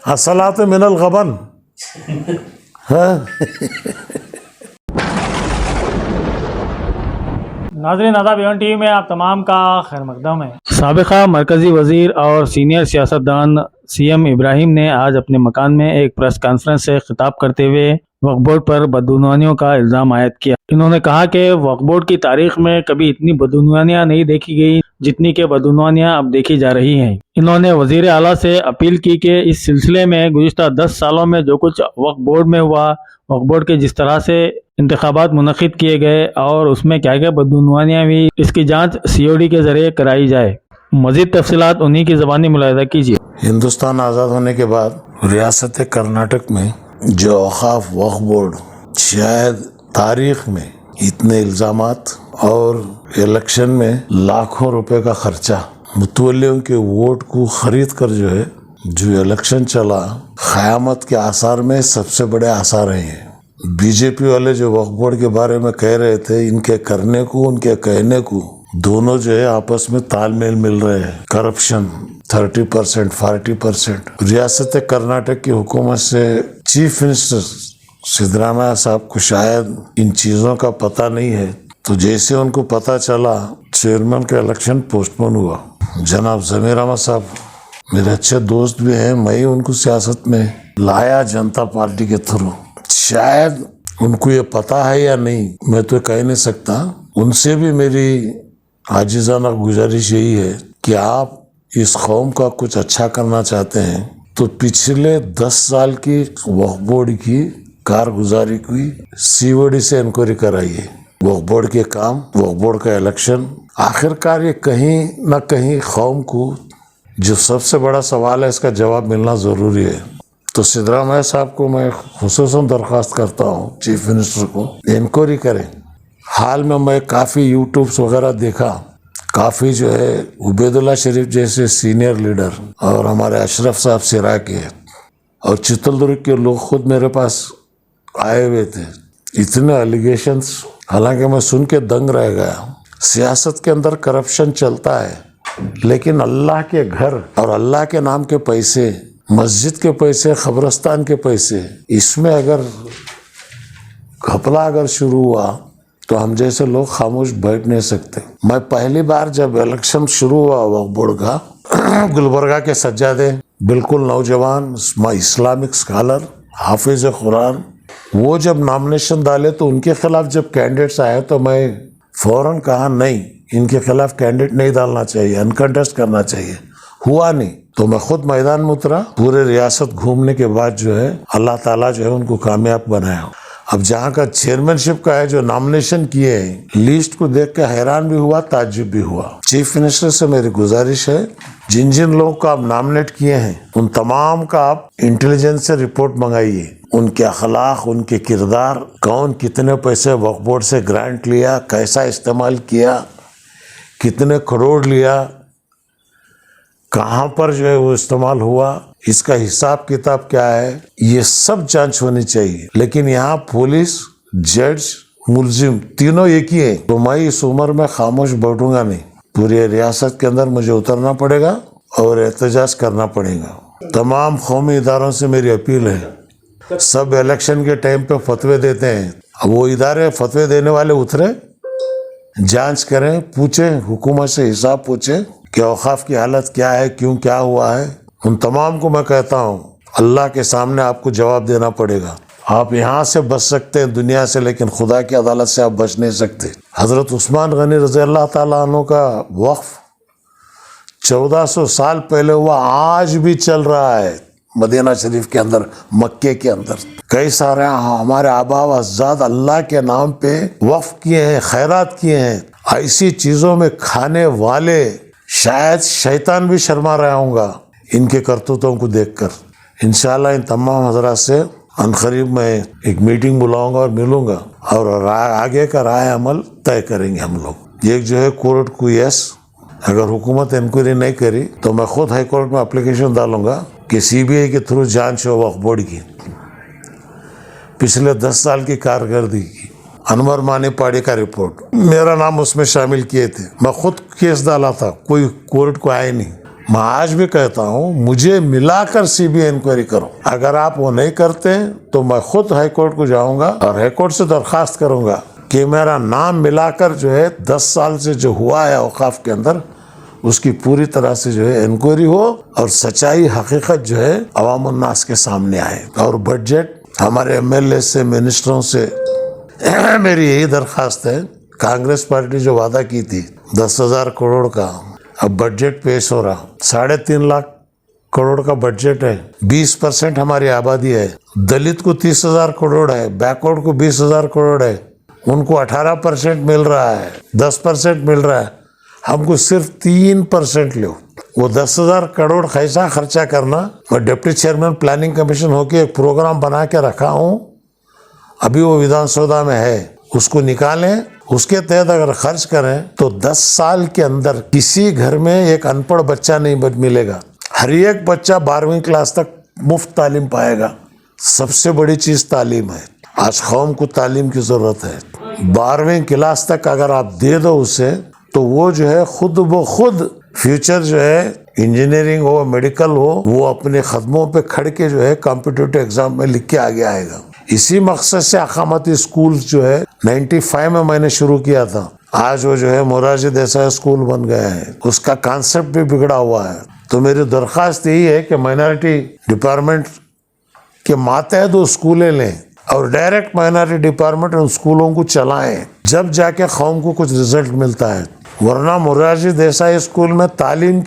असलात मिनल गबन। हाँ नाज़रीन आदाब, एवन टीवी में आप तमाम का खैर मकदम है। साबिक़ा मरकज़ी वज़ीर और सीनियर सियासतदान सीएम इब्राहिम ने आज अपने मकान में एक प्रेस कॉन्फ्रेंस से खिताब करते हुए वक्फ बोर्ड पर बदउनवानियों का इल्ज़ाम आयद किया। इन्होंने कहा कि वक्फ बोर्ड की तारीख में कभी इतनी बदउनवानियां नहीं देखी गई जितनी के बदउनवानियां अब देखी जा रही हैं। इन्होंने वज़ीर आला से अपील की कि इस सिलसिले में गुज़िश्ता 10 सालों में जो कुछ वक्फ बोर्ड में हुआ, वक्फ बोर्ड के जिस तरह से इंतखाबात मुनक़िद किए गए और उसमें क्या क्या बदउनवानियां हुई, इसकी जाँच COD के ज़रिए कराई जाए। मज़ीद तफसीलात उन्हीं की ज़बानी मुलाहिज़ा कीजिए। हिंदुस्तान आज़ाद होने के बाद रियासत कर्नाटक में जो औक़ाफ़ वक्फ बोर्ड, शायद तारीख में इतने इल्ज़ामात और इलेक्शन में लाखों रुपए का खर्चा, मुतवल्लियों के वोट को खरीद कर जो इलेक्शन चला, क़यामत के आसार में सबसे बड़े आसार हैं। बीजेपी वाले जो वक्फ बोर्ड के बारे में कह रहे थे, इनके करने को उनके कहने को दोनों आपस में तालमेल मिल रहे हैं। करप्शन 30%, 40%। रियासत कर्नाटक की हुकूमत से चीफ मिनिस्टर सिद्धरामैया साहब को शायद इन चीज़ों का पता नहीं है, तो जैसे उनको पता चला चेयरमैन का इलेक्शन पोस्टपोन हुआ। जनाब ज़मीर अहमद साहब मेरे अच्छे दोस्त भी हैं, मैं ही उनको सियासत में लाया जनता पार्टी के थ्रू। शायद उनको ये पता है या नहीं, मैं तो कह नहीं सकता। उनसे भी मेरी आजिज़ाना गुजारिश यही है कि आप इस कौम का कुछ अच्छा करना चाहते हैं तो पिछले 10 साल की वक्फ बोर्ड की कारगुजारी की COD से इंक्वायरी कराइए। वक्फ बोर्ड के काम, वक्फ बोर्ड का इलेक्शन, आखिरकार ये कहीं ना कहीं कौम को जो सबसे बड़ा सवाल है इसका जवाब मिलना ज़रूरी है। तो सिद्धरामैया साहब को मैं खुसूसन दरख्वास्त करता हूँ, चीफ मिनिस्टर को इंक्वायरी करें। हाल में मैं काफ़ी यूट्यूब्स वगैरह देखा, काफ़ी उबैदुल्ला शरीफ जैसे सीनियर लीडर और हमारे अशरफ साहब सिराकी और चित्रदुर्ग के लोग खुद मेरे पास आए हुए थे। इतने एलिगेशंस, हालांकि मैं सुन के दंग रह गया। सियासत के अंदर करप्शन चलता है, लेकिन अल्लाह के घर और अल्लाह के नाम के पैसे, मस्जिद के पैसे, कब्रिस्तान के पैसे, इसमें अगर घपला अगर शुरू हुआ तो हम जैसे लोग खामोश बैठ नहीं सकते। मैं पहली बार जब इलेक्शन शुरू हुआ वक्फ बोर्ड का, गुलबर्गा के सज्जादे, बिल्कुल नौजवान इस्लामिक स्कॉलर, हाफिज कुरान, वो जब नॉमिनेशन डाले तो उनके खिलाफ जब कैंडिडेट्स आए तो मैं फौरन कहा नहीं, इनके खिलाफ कैंडिडेट नहीं डालना चाहिए, अनकंटेस्ट करना चाहिए। हुआ नहीं तो मैं खुद मैदान में उतरा। पूरे रियासत घूमने के बाद अल्लाह ताला उनको कामयाब बनाया। अब जहाँ का चेयरमैनशिप का है, जो नॉमिनेशन किए हैं, लिस्ट को देख के हैरान भी हुआ, ताज्जुब भी हुआ। चीफ मिनिस्टर से मेरी गुजारिश है, जिन जिन लोगों को आप नॉमिनेट किए हैं उन तमाम का आप इंटेलिजेंस से रिपोर्ट मंगाइए। उनके अखलाक, उनके किरदार, कौन कितने पैसे वक्फ बोर्ड से ग्रांट लिया, कैसा इस्तेमाल किया, कितने करोड़ लिया, कहाँ पर वो इस्तेमाल हुआ, इसका हिसाब किताब क्या है, ये सब जांच होनी चाहिए। लेकिन यहाँ पुलिस, जज, मुलजिम तीनों एक ही है। तो मैं इस उम्र में खामोश बैठूंगा नहीं। पूरी रियासत के अंदर मुझे उतरना पड़ेगा और एहतजाज करना पड़ेगा। तमाम कौमी इदारों से मेरी अपील है, सब इलेक्शन के टाइम पे फतवे देते हैं, अब वो इदारे फतवे देने वाले उतरे, जांच करें, पूछें, हुकूमत से हिसाब पूछें कि औक़ाफ़ की हालत क्या है, क्यों क्या हुआ है। उन तमाम को मैं कहता हूँ, अल्लाह के सामने आपको जवाब देना पड़ेगा। आप यहाँ से बच सकते हैं दुनिया से, लेकिन खुदा की अदालत से आप बच नहीं सकते। हज़रत उस्मान गनी रज़ी अल्लाह ताला अन्हु का वक्फ 1400 साल पहले हुआ, आज भी चल रहा है मदीना शरीफ के अंदर, मक्के के अंदर। कई सारे हमारे आबा व अज़दाद अल्लाह के नाम पे वक्फ किए हैं, खैरात किए हैं। ऐसी चीज़ों में खाने वाले शायद शैतान भी शर्मा रहा होगा इनके करतूतों को देखकर। इंशाअल्लाह इन तमाम हज़रात से अनकरीब मैं एक मीटिंग बुलाऊंगा और मिलूंगा और आगे का राय अमल तय करेंगे हम लोग। एक कोर्ट को यस, अगर हुकूमत इंक्वायरी नहीं करी तो मैं खुद हाई कोर्ट में एप्लीकेशन डालूंगा कि CBI के थ्रू जांच हो वक्फ बोर्ड की, पिछले 10 साल की कारकर्दगी की। अनवर मानी पाड़ी का रिपोर्ट, मेरा नाम उसमें शामिल किए थे, मैं खुद केस डाला था, कोई कोर्ट को आए नहीं। मैं आज भी कहता हूं, मुझे मिलाकर सीबीआई इंक्वायरी करो। अगर आप वो नहीं करते तो मैं खुद हाई कोर्ट को जाऊंगा और हाई कोर्ट से दरखास्त करूंगा कि मेरा नाम मिलाकर जो है 10 साल से जो हुआ है औकाफ के अंदर, उसकी पूरी तरह से जो है इंक्वायरी हो और सच्चाई हकीकत जो है अवाम उन्नास के सामने आए। और बजट हमारे एमएलए से, मिनिस्टरों से मेरी यही दरखास्त है, कांग्रेस पार्टी जो वादा की थी 10,000 करोड़ का, अब बजट पेश हो रहा 3.5 लाख करोड़ का बजट है। 20% हमारी आबादी है, दलित को 30,000 करोड़ है, बैकवर्ड को 20,000 करोड़ है, उनको 18% मिल रहा है, 10% मिल रहा है, हमको सिर्फ 3% लो। वो 10,000 करोड़ कैसा खर्चा करना, मैं डिप्टी चेयरमैन प्लानिंग कमीशन होके एक प्रोग्राम बना के रखा हूँ, अभी वो विधानसभा में है, उसको निकालें, उसके तहत अगर खर्च करें तो 10 साल के अंदर किसी घर में एक अनपढ़ बच्चा नहीं मिलेगा। हर एक बच्चा 12वीं क्लास तक मुफ्त तालीम पाएगा। सबसे बड़ी चीज तालीम है, आज कौम को तालीम की जरूरत है। 12वीं क्लास तक अगर आप दे दो उसे, तो वो जो है खुद ब खुद फ्यूचर जो है इंजीनियरिंग हो, मेडिकल हो, वो अपने कदमों पे खड़ के जो है कॉम्पिटिटिव एग्जाम में लिख के आगे आएगा। इसी मकसद से अकामती स्कूल जो है 95 में मैंने शुरू किया था, आज वो जो है मोरारजी देसाई स्कूल बन गया है, उसका कॉन्सेप्ट भी बिगड़ा हुआ है। तो मेरी दरख्वास्त यही है कि माइनॉरिटी डिपार्टमेंट के मातहत वो स्कूलें लें और डायरेक्ट माइनॉरिटी डिपार्टमेंट उन स्कूलों को चलाएं, जब जाके कौम को कुछ रिजल्ट मिलता है। वरना मोरारजी देसाई स्कूल में तालीम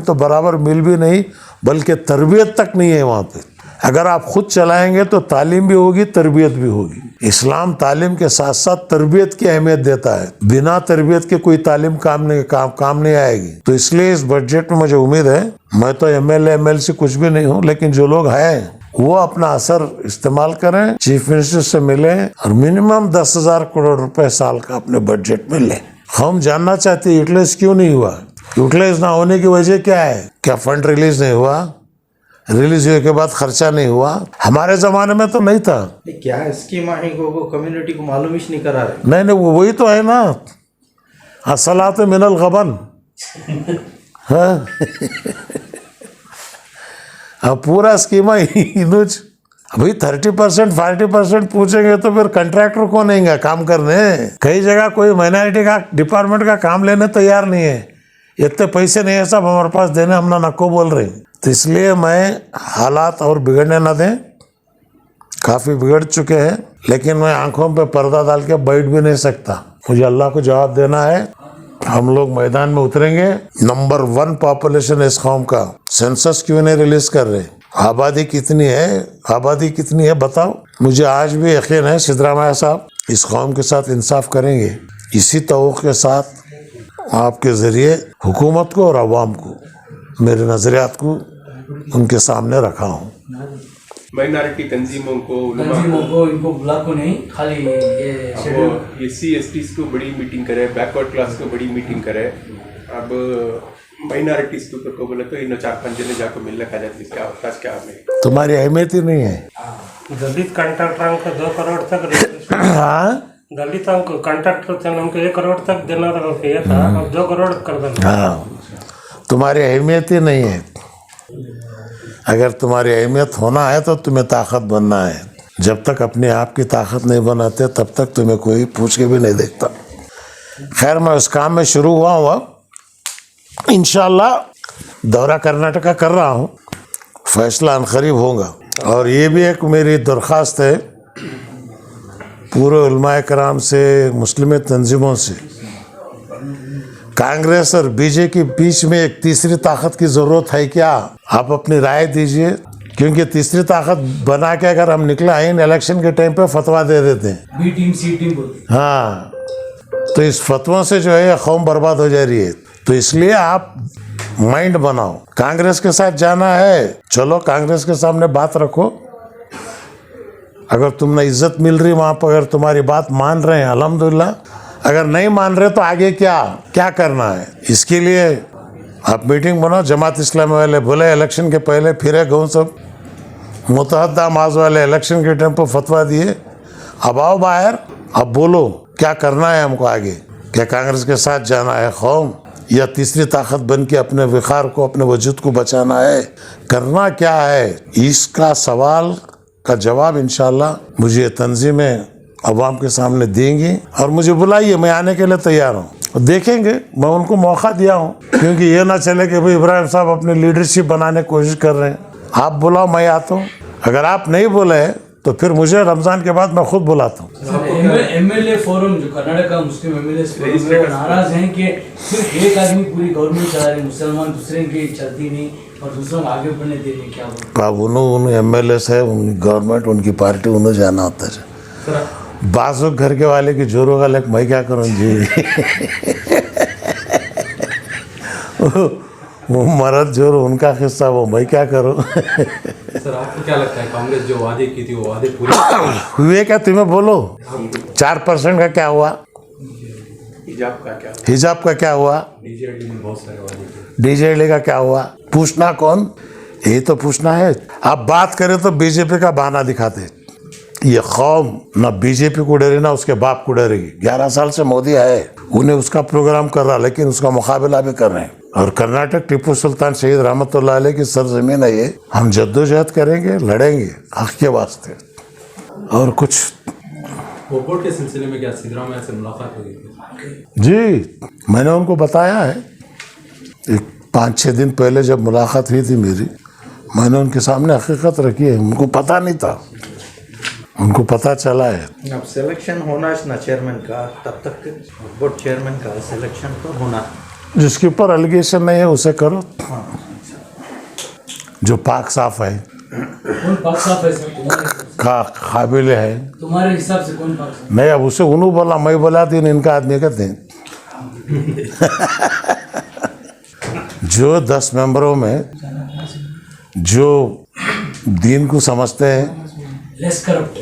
तो बराबर मिल भी नहीं, बल्कि तरबियत तक नहीं है वहाँ पे। अगर आप खुद चलाएंगे तो तालीम भी होगी, तरबियत भी होगी। इस्लाम तालीम के साथ साथ तरबियत की अहमियत देता है, बिना तरबियत के कोई तालीम काम नहीं आएगी। तो इसलिए इस बजट में मुझे उम्मीद है, मैं तो एमएलए कुछ भी नहीं हूँ, लेकिन जो लोग हैं वो अपना असर इस्तेमाल करें, चीफ मिनिस्टर से मिलें और मिनिमम 10,000 करोड़ रुपए साल का अपने बजट में लें। हम जानना चाहते हैं यूटिलाइज क्यों नहीं हुआ, यूटिलाइज ना होने की वजह क्या है? क्या फंड रिलीज नहीं हुआ? रिलीज हुए के बाद खर्चा नहीं हुआ? हमारे जमाने में तो नहीं था। क्या स्कीम आई को कम्युनिटी को मालूम ही नहीं करा रहे? नहीं वो वही तो है ना, असलात मिनल गबन। हाँ अब पूरा स्कीमा इनुज अभी 30% 40% पूछेंगे तो फिर कंट्रैक्टर कौन आएगा काम करने? कई जगह कोई माइनॉरिटी का डिपार्टमेंट का काम लेने तैयार नहीं है, इतने पैसे नहीं है सब हमारे पास देने, हम ना नको बोल रहे। तो इसलिए मैं हालात और बिगड़ने ना दें, काफ़ी बिगड़ चुके हैं, लेकिन मैं आंखों पे पर्दा डाल के बैठ भी नहीं सकता। मुझे अल्लाह को जवाब देना है, हम लोग मैदान में उतरेंगे। नंबर 1 पॉपुलेशन इस कौम का, सेंसस क्यों नहीं रिलीज कर रहे? आबादी कितनी है बताओ। मुझे आज भी यकीन है सिद्धरामैया साहब इस कौम के साथ इंसाफ करेंगे। इसी तवक्को के साथ आपके ज़रिए हुकूमत को और अवाम को मेरे नज़रियात को उनके सामने रखा हूँ। माइनॉरिटी तंजीमों को इनको ब्लॉक को नहीं, खाली ये SC/STs को बड़ी मीटिंग करे, बैकवर्ड क्लास को बड़ी मीटिंग करे। अब माइनॉरिटीज के ऊपर को बोले तो इन 4-5 जने जाकर मिलने खा जाती, क्या अवकाश क्या हमें तुम्हारी अहमियत ही नहीं है। दलित कॉन्ट्रैक्टर को 2 करोड़ तक हाँ दलित कॉन्ट्रैक्टर थे, उनको 1 करोड़ तक देना था, अब 2 करोड़ कर देना। हाँ तुम्हारी अहमियत ही नहीं है। अगर तुम्हारी अहमियत होना है तो तुम्हें ताकत बनना है। जब तक अपने आप की ताकत नहीं बनाते तब तक तुम्हें कोई पूछ के भी नहीं देखता। खैर मैं उस काम में शुरू हुआ हूँ, अब इंशाल्लाह दौरा कर्नाटका कर रहा हूँ, फैसला अनकरीब होगा। और ये भी एक मेरी दरख्वास्त है पूरे उलमाए कराम से, मुस्लिम तंजीमों से, कांग्रेस और बीजेपी के बीच में एक तीसरी ताकत की जरूरत है क्या? आप अपनी राय दीजिए, क्योंकि तीसरी ताकत बना के अगर हम निकले आइन इलेक्शन के टाइम पे फतवा दे देते हैं, बी टीम सी टीम बोलते। हाँ तो इस फतवों से जो है कौम बर्बाद हो जा रही है। तो इसलिए आप माइंड बनाओ, कांग्रेस के साथ जाना है चलो, कांग्रेस के सामने बात रखो, अगर तुमने इज्जत मिल रही वहां पर, अगर तुम्हारी बात मान रहे हैं अल्हम्दुलिल्लाह, अगर नहीं मान रहे तो आगे क्या करना है, इसके लिए आप मीटिंग बनाओ। जमात इस्लामी वाले बोले इलेक्शन के पहले फिरे गाँव सब, मुतहद्दा माज वाले इलेक्शन के टाइम पर फतवा दिए। अब आओ बाहर, अब बोलो क्या करना है हमको आगे, क्या कांग्रेस के साथ जाना है कौम या तीसरी ताकत बन के अपने विकार को, अपने वजूद को बचाना है, करना क्या है, इसका सवाल का जवाब इंशाल्लाह मुझे ये तंजीमें अवाम के सामने देंगी। और मुझे बुलाइए, मैं आने के लिए तैयार हूँ। देखेंगे, मैं उनको मौका दिया हूँ, क्योंकि ये ना चले कि भाई इब्राहिम साहब अपनी लीडरशिप बनाने की कोशिश कर रहे हैं। आप बुलाओ, मैं आता हूँ। अगर आप नहीं बोले तो फिर मुझे रमजान के बाद मैं खुद बुलाता हूँ। एमएलए फोरम जो कर्नाटक का मुस्लिम एमएलए फोरम है, वो नाराज हैं कि सिर्फ एक आदमी पूरी गवर्नमेंट चला रहे, मुसलमान दूसरे की चलती नहीं और दूसरों को आगे बढ़ने दे रहे। क्या बोल उन एमएलए है, उनकी गवर्नमेंट, उनकी पार्टी, उन्हें जाना होता है। बाजू घर के वाले की जोरों का लेक मैं क्या करूँ जी। वो मरद जोर उनका किस्सा, वो मैं क्या करूँ। सर आपको क्या लगता है कांग्रेस जो वादे की थी वो वादे पूरे हुए क्या? तुम्हें बोलो 4% का क्या हुआ? हिजाब का क्या? हिजाब का क्या हुआ? डीजेडी में बहुत सारे वादे थे। डीजेडी का क्या हुआ? पूछना कौन? ये तो पूछना है। आप बात करें तो बीजेपी का बहाना दिखाते। ये कौम ना बीजेपी को डरे ना उसके बाप को डरेगी। 11 साल से मोदी है, उन्हें उसका प्रोग्राम कर रहा, लेकिन उसका मुकाबला भी कर रहे हैं। और कर्नाटक टिप्पू सुल्तान शहीद रहमतुल्लाह अलैह की सरजमीन है ये। हम जद्दोजहद करेंगे, लड़ेंगे हक के वास्ते। और कुछ वोट के सिलसिले में क्या सिद्धरामैया से मुलाकात हुई थी? जी, मैंने उनको बताया है। एक 5-6 दिन पहले जब मुलाकात हुई थी मेरी, मैंने उनके सामने हकीकत रखी है। उनको पता नहीं था, उनको पता चला है। अब सिलेक्शन होना है ना चेयरमैन का, तब तक बोर्ड चेयरमैन का सिलेक्शन तो होना। जिसके ऊपर एलिगेशन नहीं है उसे करो, जो पाक साफ है, कौन पाक साफ है सर तुम्हारे हिसाब से? का काबिल है। तुम्हारे हिसाब से कौन पाक साफ? नहीं, अब उसे उन्होंने बोला, मैं बोला तीन इनका आदमी कहते हैं। जो 10 मेंबरों में जो दीन को समझते हैं, लेस करप्ट,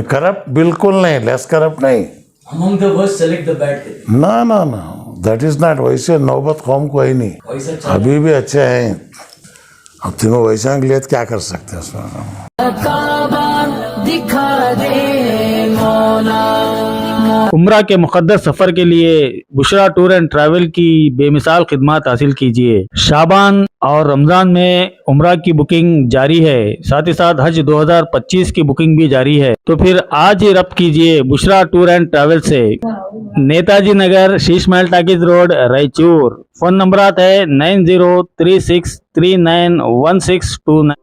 करप्ट बिल्कुल नहीं, लेस करप्ट नहीं, among the worst select the bad. ना ना ना, दैट इज नॉट। वैसे नौबत कौम को ही नहीं, वैसा चल अभी भी अच्छे हैं। अब तीनों वैसा के लिए क्या कर सकते हैं उसमें। उम्रा के मुक़द्दस सफ़र के लिए बुशरा टूर एंड ट्रैवल की बेमिसाल खिदमत हासिल कीजिए। शाबान और रमज़ान में उम्रा की बुकिंग जारी है, साथ ही साथ हज 2025 की बुकिंग भी जारी है। तो फिर आज ही रब्त कीजिए बुशरा टूर एंड ट्रैवल से। नेताजी नगर, Sheesh Mahal talkies road, Raichur. Phone number है 9036391629।